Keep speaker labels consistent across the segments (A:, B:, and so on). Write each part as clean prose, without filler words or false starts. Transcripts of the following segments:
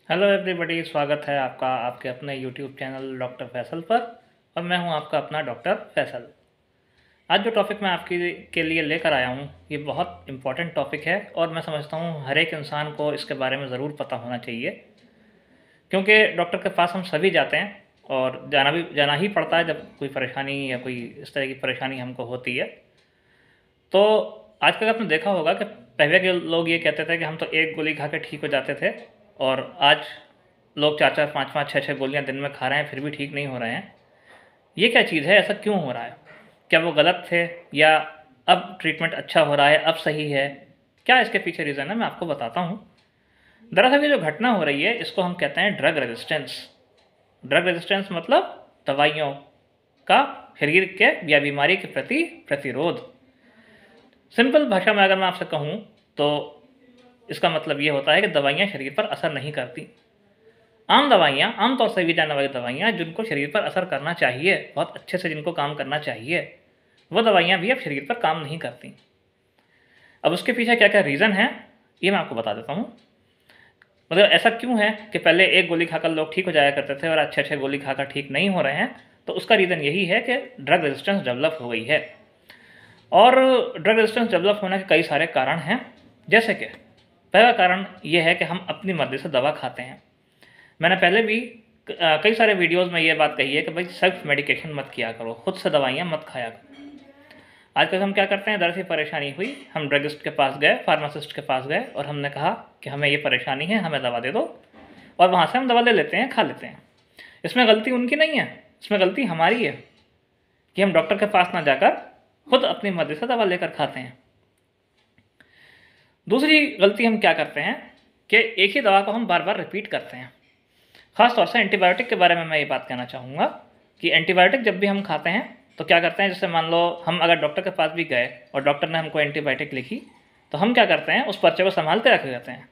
A: Hello everybody, स्वागत है आपका आपके अपने यूट्यूब चैनल डॉक्टर फैसल पर। और मैं हूं आपका अपना डॉक्टर फैसल। आज जो टॉपिक मैं आपके के लिए लेकर आया हूं ये बहुत इम्पोर्टेंट टॉपिक है और मैं समझता हूं हर एक इंसान को इसके बारे में ज़रूर पता होना चाहिए, क्योंकि डॉक्टर के पास हम सभी जाते हैं और जाना ही पड़ता है जब कोई परेशानी या कोई इस तरह की परेशानी हमको होती है। तो आजकल आपने देखा होगा कि पहले के लोग ये कहते थे कि हम तो एक गोली खा के ठीक हो जाते थे, और आज लोग चार चार पाँच पाँच छः छः गोलियां दिन में खा रहे हैं फिर भी ठीक नहीं हो रहे हैं। ये क्या चीज़ है, ऐसा क्यों हो रहा है? क्या वो गलत थे, या अब ट्रीटमेंट अच्छा हो रहा है, अब सही है? क्या इसके पीछे रीज़न है, मैं आपको बताता हूँ। दरअसल ये जो घटना हो रही है इसको हम कहते हैं ड्रग रेजिस्टेंस। ड्रग रेजिस्टेंस मतलब दवाइयों का शरीर के या बीमारी के प्रति प्रतिरोध। सिंपल भाषा में अगर मैं आपसे कहूँ तो इसका मतलब ये होता है कि दवाइयाँ शरीर पर असर नहीं करती। आम दवाइयाँ, आम तौर से दी जाने वाली दवाइयाँ जिनको शरीर पर असर करना चाहिए, बहुत अच्छे से जिनको काम करना चाहिए, वो दवाइयाँ भी अब शरीर पर काम नहीं करती। अब उसके पीछे क्या क्या रीज़न है ये मैं आपको बता देता हूँ। मतलब ऐसा क्यों है कि पहले एक गोली खाकर लोग ठीक हो जाया करते थे और आज छः छः गोली खाकर ठीक नहीं हो रहे हैं? तो उसका रीज़न यही है कि ड्रग रेजिस्टेंस डेवलप हो गई है। और ड्रग रेजिस्टेंस डेवलप होने के कई सारे कारण हैं। जैसे कि पहला कारण ये है कि हम अपनी मर्ज़ी से दवा खाते हैं। मैंने पहले भी कई सारे वीडियोस में ये बात कही है कि भाई सेल्फ मेडिकेशन मत किया करो, खुद से दवाइयाँ मत खाया करो। आजकल हम क्या करते हैं, दरअसल परेशानी हुई, हम ड्रगिस्ट के पास गए, फार्मासिस्ट के पास गए और हमने कहा कि हमें ये परेशानी है, हमें दवा दे दो, और वहाँ से हम दवा ले लेते हैं, खा लेते हैं। इसमें गलती उनकी नहीं है, इसमें गलती हमारी है कि हम डॉक्टर के पास ना जाकर खुद अपनी मर्जी से दवा लेकर खाते हैं। दूसरी गलती हम क्या करते हैं कि एक ही दवा को हम बार बार रिपीट करते हैं। ख़ास तौर से एंटीबायोटिक के बारे में मैं ये बात कहना चाहूँगा कि एंटीबायोटिक जब भी हम खाते हैं तो क्या करते हैं, जैसे मान लो हम अगर डॉक्टर के पास भी गए और डॉक्टर ने हमको एंटीबायोटिक लिखी, तो हम क्या करते हैं, उस पर्चे को संभाल के रख लेते हैं।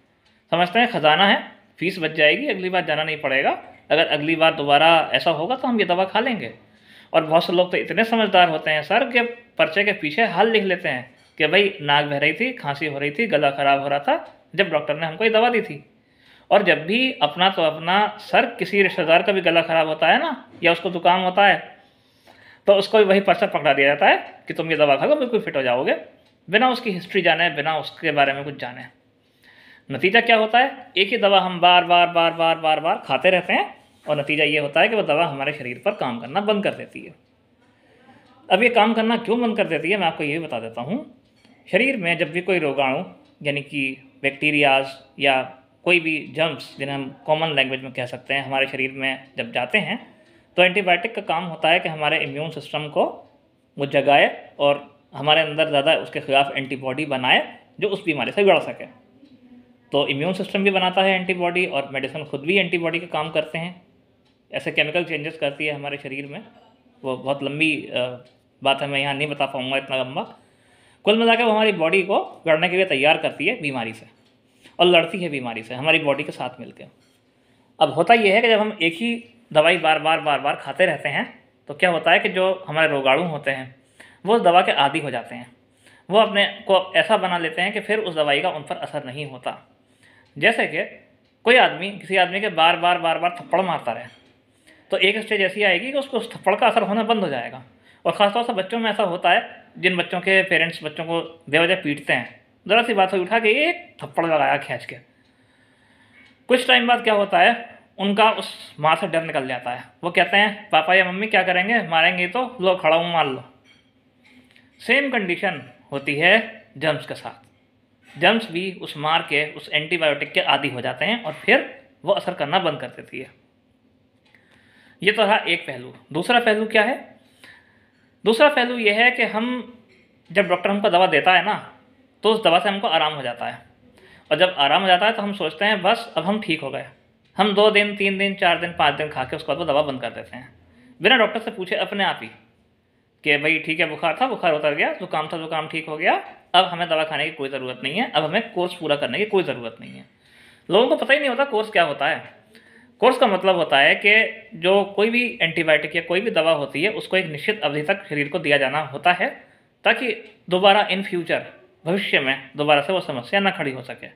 A: समझते हैं खजाना है, फीस बच जाएगी, अगली बार जाना नहीं पड़ेगा, अगर अगली बार दोबारा ऐसा होगा तो हम ये दवा खा लेंगे। और बहुत से लोग तो इतने समझदार होते हैं सर कि पर्चे के पीछे हाल लिख लेते हैं कि भाई नाक बह रही थी, खांसी हो रही थी, गला खराब हो रहा था जब डॉक्टर ने हमको ये दवा दी थी। और जब भी अपना तो अपना सर, किसी रिश्तेदार का भी गला खराब होता है ना, या उसको जुकाम होता है, तो उसको भी वही पर्चा पकड़ा दिया जाता है कि तुम ये दवा खाओ बिल्कुल फिट हो जाओगे, बिना उसकी हिस्ट्री जाने, बिना उसके बारे में कुछ जाने। नतीजा क्या होता है, एक ही दवा हम बार बार बार बार बार बार खाते रहते हैं और नतीजा ये होता है कि वो दवा हमारे शरीर पर काम करना बंद कर देती है। अब ये काम करना क्यों बंद कर देती है, मैं आपको ये भी बता देता हूँ। शरीर में जब भी कोई रोगाणु, यानी कि बैक्टीरियाज या कोई भी जर्म्स, जिन्हें हम कॉमन लैंग्वेज में कह सकते हैं, हमारे शरीर में जब जाते हैं तो एंटीबायोटिक का काम होता है कि हमारे इम्यून सिस्टम को वो जगाए और हमारे अंदर ज़्यादा उसके खिलाफ एंटीबॉडी बनाए जो उस बीमारी से लड़ सके। तो इम्यून सिस्टम भी बनाता है एंटीबॉडी, और मेडिसिन खुद भी एंटीबॉडी का काम करते हैं। ऐसे केमिकल चेंजेस करती है हमारे शरीर में, वो बहुत लंबी बात है, मैं यहाँ नहीं बता पाऊँगा इतना लंबा। कुल मिलाकर वो हमारी बॉडी को लड़ने के लिए तैयार करती है बीमारी से, और लड़ती है बीमारी से हमारी बॉडी के साथ मिलकर। अब होता यह है कि जब हम एक ही दवाई बार बार बार बार खाते रहते हैं तो क्या होता है कि जो हमारे रोगाणु होते हैं वो उस दवा के आदी हो जाते हैं। वो अपने को ऐसा बना लेते हैं कि फिर उस दवाई का उन पर असर नहीं होता। जैसे कि कोई आदमी किसी आदमी के बार बार बार बार थप्पड़ मारता रहे, तो एक स्टेज ऐसी आएगी कि उसको उस थप्पड़ का असर होना बंद हो जाएगा। और ख़ासतौर से बच्चों में ऐसा होता है, जिन बच्चों के पेरेंट्स बच्चों को बेवजह पीटते हैं, ज़रा सी बात से उठा के एक थप्पड़ लगाया खींच के, कुछ टाइम बाद क्या होता है, उनका उस माँ से डर निकल जाता है। वो कहते हैं पापा या मम्मी क्या करेंगे, मारेंगे तो लो खड़ा हूँ मार लो। सेम कंडीशन होती है जर्म्स के साथ। जर्म्स भी उस मार के, उस एंटीबायोटिक के आदी हो जाते हैं और फिर वो असर करना बंद कर देती है। ये तो रहा एक पहलू। दूसरा पहलू क्या है? दूसरा पहलू यह है कि हम, जब डॉक्टर हमको दवा देता है ना, तो उस दवा से हमको आराम हो जाता है, और जब आराम हो जाता है तो हम सोचते हैं बस अब हम ठीक हो गए। हम 2 दिन 3 दिन 4 दिन 5 दिन खा के उसके बाद वो दवा बंद कर देते हैं, बिना डॉक्टर से पूछे अपने आप ही कि भाई ठीक है, बुखार था बुखार उतर गया, जुकाम था जुकाम ठीक हो गया, अब हमें दवा खाने की कोई ज़रूरत नहीं है, अब हमें कोर्स पूरा करने की कोई ज़रूरत नहीं है। लोगों को पता ही नहीं होता कोर्स क्या होता है। कोर्स का मतलब होता है कि जो कोई भी एंटीबायोटिक या कोई भी दवा होती है उसको एक निश्चित अवधि तक शरीर को दिया जाना होता है, ताकि दोबारा इन फ्यूचर, भविष्य में दोबारा से वो समस्या ना खड़ी हो सके।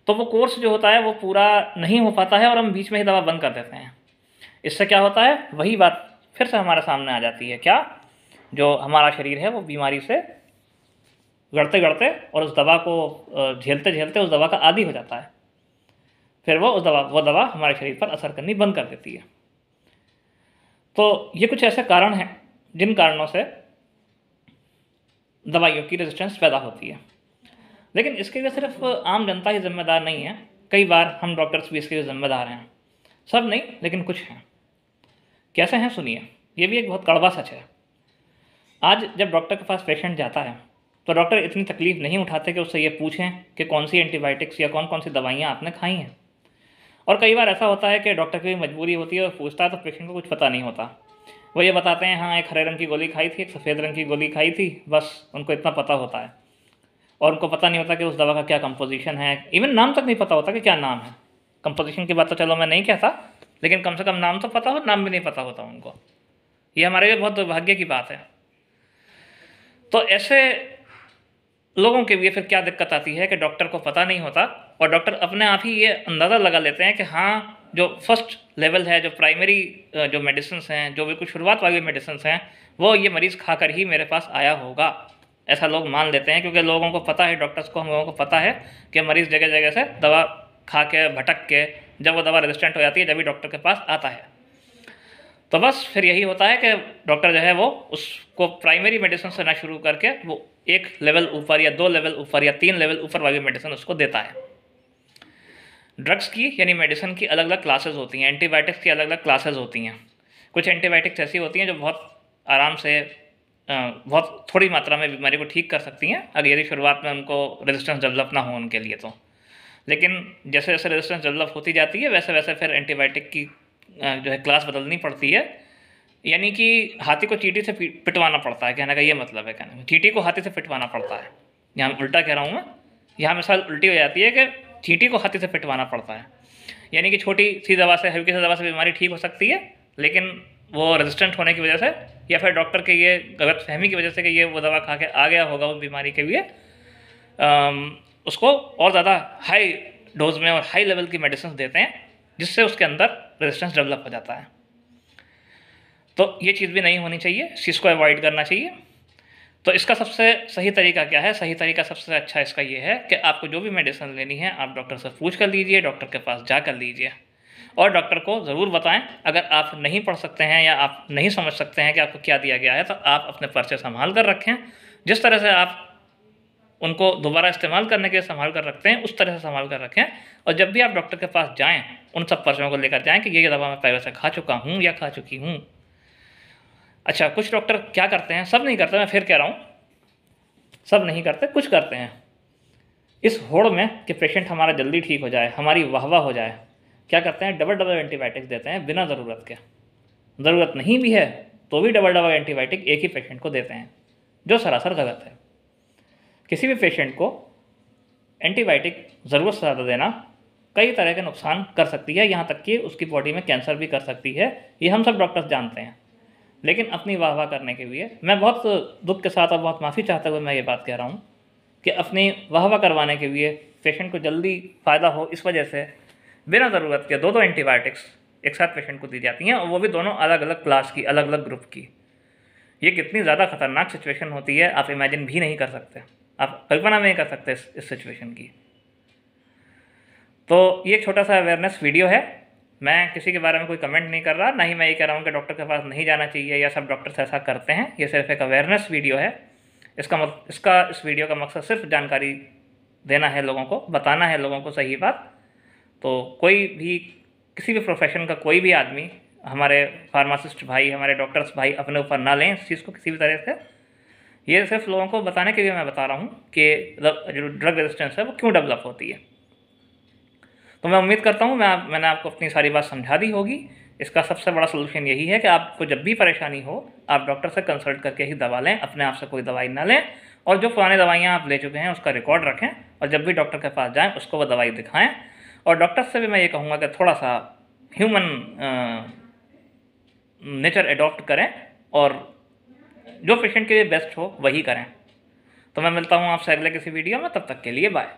A: तो वो कोर्स जो होता है वो पूरा नहीं हो पाता है और हम बीच में ही दवा बंद कर देते हैं। इससे क्या होता है, वही बात फिर से हमारे सामने आ जाती है, क्या, जो हमारा शरीर है वो बीमारी से गड़ते गड़ते और उस दवा को झेलते झेलते उस दवा का आदी हो जाता है। फिर वो दवा हमारे शरीर पर असर करनी बंद कर देती है। तो ये कुछ ऐसे कारण हैं जिन कारणों से दवाइयों की रेजिस्टेंस पैदा होती है। लेकिन इसके लिए सिर्फ आम जनता ही जिम्मेदार नहीं है, कई बार हम डॉक्टर्स भी इसके लिए जिम्मेदार हैं। सब नहीं, लेकिन कुछ हैं। कैसे हैं सुनिए, ये भी एक बहुत कड़वा सच है। आज जब डॉक्टर के पास पेशेंट जाता है तो डॉक्टर इतनी तकलीफ नहीं उठाते कि उससे ये पूछें कि कौन सी एंटीबायोटिक्स या कौन कौन सी दवाइयाँ आपने खाई हैं। और कई बार ऐसा होता है कि डॉक्टर की मजबूरी होती है और पूछता है तो पेशेंट को कुछ पता नहीं होता। वो ये बताते हैं, हाँ एक हरे रंग की गोली खाई थी, एक सफ़ेद रंग की गोली खाई थी, बस उनको इतना पता होता है। और उनको पता नहीं होता कि उस दवा का क्या कंपोजिशन है, इवन नाम तक नहीं पता होता कि क्या नाम है। कंपोजिशन की बात तो चलो मैं नहीं कहता, लेकिन कम से कम नाम तो पता हो, नाम भी नहीं पता होता उनको। ये हमारे लिए बहुत दुर्भाग्य की बात है। तो ऐसे लोगों के लिए फिर क्या दिक्कत आती है कि डॉक्टर को पता नहीं होता और डॉक्टर अपने आप ही ये अंदाज़ा लगा लेते हैं कि हाँ जो फर्स्ट लेवल है, जो प्राइमरी जो मेडिसिन हैं, जो बिल्कुल शुरुआत वाली मेडिसिन हैं, वो ये मरीज़ खाकर ही मेरे पास आया होगा। ऐसा लोग मान लेते हैं क्योंकि लोगों को पता है, डॉक्टर्स को, हम लोगों को पता है कि मरीज़ जगह जगह से दवा खा के भटक के जब वो दवा रेजिस्टेंट हो जाती है जब भी डॉक्टर के पास आता है। तो बस फिर यही होता है कि डॉक्टर जो है वो उसको प्राइमरी मेडिसिन से ना शुरू करके वो एक लेवल ऊपर या 2 लेवल ऊपर या 3 लेवल ऊपर वाली मेडिसिन उसको देता है। ड्रग्स की यानी मेडिसिन की अलग अलग क्लासेस होती हैं, एंटीबायोटिक्स की अलग अलग क्लासेस होती हैं। कुछ एंटीबायोटिक्स ऐसी होती हैं जो बहुत आराम से बहुत थोड़ी मात्रा में बीमारी को ठीक कर सकती हैं, अगर यदि शुरुआत में उनको रेजिस्टेंस डेवलप ना हो उनके लिए तो। लेकिन जैसे जैसे रेजिस्टेंस डेवलप होती जाती है वैसे वैसे फिर एंटीबायोटिक की जो है क्लास बदलनी पड़ती है। यानी कि हाथी को चींटी से पिटवाना पड़ता है, कहने का ये मतलब है। कहने चींटी को हाथी से पिटवाना पड़ता है, यहाँ उल्टा कह रहा हूँ मैं, यहाँ मिसाल उल्टी हो जाती है कि चींटी को हाथी से पिटवाना पड़ता है। यानी कि छोटी सी दवा से, हल्की सी दवा से बीमारी ठीक हो सकती है, लेकिन वो रेजिस्टेंट होने की वजह से या फिर डॉक्टर के ये गलत फहमी की वजह से कि ये वो दवा खा के आ गया होगा उस बीमारी के लिए, उसको और ज़्यादा हाई डोज में और हाई लेवल की मेडिसिन देते हैं जिससे उसके अंदर रेजिस्टेंस डेवलप हो जाता है। तो ये चीज़ भी नहीं होनी चाहिए, इस चीज़ को अवॉइड करना चाहिए। तो इसका सबसे सही तरीका क्या है? सही तरीका सबसे अच्छा इसका ये है कि आपको जो भी मेडिसिन लेनी है आप डॉक्टर से पूछ कर लीजिए, डॉक्टर के पास जा कर लीजिए और डॉक्टर को ज़रूर बताएं। अगर आप नहीं पढ़ सकते हैं या आप नहीं समझ सकते हैं कि आपको क्या दिया गया है तो आप अपने पर्चे संभाल कर रखें। जिस तरह से आप उनको दोबारा इस्तेमाल करने के लिए संभाल कर रखते हैं उस तरह से संभाल कर रखें। और जब भी आप डॉक्टर के पास जाएँ उन सब पर्चों को लेकर जाएँ कि ये दवा मैं पहले से खा चुका हूँ या खा चुकी हूँ। अच्छा, कुछ डॉक्टर क्या करते हैं, सब नहीं करते, मैं फिर कह रहा हूँ सब नहीं करते, कुछ करते हैं। इस होड़ में कि पेशेंट हमारा जल्दी ठीक हो जाए, हमारी वाहवा हो जाए, क्या करते हैं, डबल डबल एंटीबायोटिक्स देते हैं बिना ज़रूरत के। ज़रूरत नहीं भी है तो भी डबल डबल एंटीबायोटिक एक ही पेशेंट को देते हैं, जो सरासर गलत है। किसी भी पेशेंट को एंटीबायोटिक ज़रूरत से ज़्यादा देना कई तरह के नुकसान कर सकती है, यहाँ तक कि उसकी बॉडी में कैंसर भी कर सकती है। ये हम सब डॉक्टर्स जानते हैं। लेकिन अपनी वाह वाह करने के लिए मैं बहुत दुख के साथ और बहुत माफ़ी चाहते हुए मैं ये बात कह रहा हूँ कि अपनी वाह वाह करवाने के लिए, पेशेंट को जल्दी फ़ायदा हो इस वजह से बिना ज़रूरत के 2-2 एंटीबायोटिक्स एक साथ पेशेंट को दी जाती हैं, और वो भी दोनों अलग अलग क्लास की, अलग अलग ग्रुप की। ये कितनी ज़्यादा ख़तरनाक सिचुएशन होती है आप इमेजिन भी नहीं कर सकते, आप कल्पना नहीं कर सकते इस सिचुएशन की। तो ये छोटा सा अवेयरनेस वीडियो है। मैं किसी के बारे में कोई कमेंट नहीं कर रहा, ना ही मैं ये कह रहा हूँ कि डॉक्टर के पास नहीं जाना चाहिए या सब डॉक्टर्स ऐसा करते हैं। ये सिर्फ एक अवेयरनेस वीडियो है। इस वीडियो का मकसद सिर्फ जानकारी देना है, लोगों को बताना है, लोगों को सही बात। तो कोई भी, किसी भी प्रोफेशन का कोई भी आदमी, हमारे फार्मासिस्ट भाई, हमारे डॉक्टर्स भाई अपने ऊपर ना लें इस चीज़ को किसी भी तरह से। ये सिर्फ लोगों को बताने के लिए मैं बता रहा हूँ कि जो ड्रग रेजिस्टेंस है वो क्यों डेवलप होती है। तो मैं उम्मीद करता हूँ मैंने आपको अपनी सारी बात समझा दी होगी। इसका सबसे बड़ा सलूशन यही है कि आपको जब भी परेशानी हो आप डॉक्टर से कंसल्ट करके ही दवा लें, अपने आप से कोई दवाई ना लें, और जो पुरानी दवाइयाँ आप ले चुके हैं उसका रिकॉर्ड रखें, और जब भी डॉक्टर के पास जाएँ उसको वो दवाई दिखाएँ। और डॉक्टर से भी मैं ये कहूँगा कि थोड़ा सा ह्यूमन नेचर एडॉप्ट करें और जो पेशेंट के लिए बेस्ट हो वही करें। तो मैं मिलता हूँ आपसे अगले किसी वीडियो में, तब तक के लिए बाय।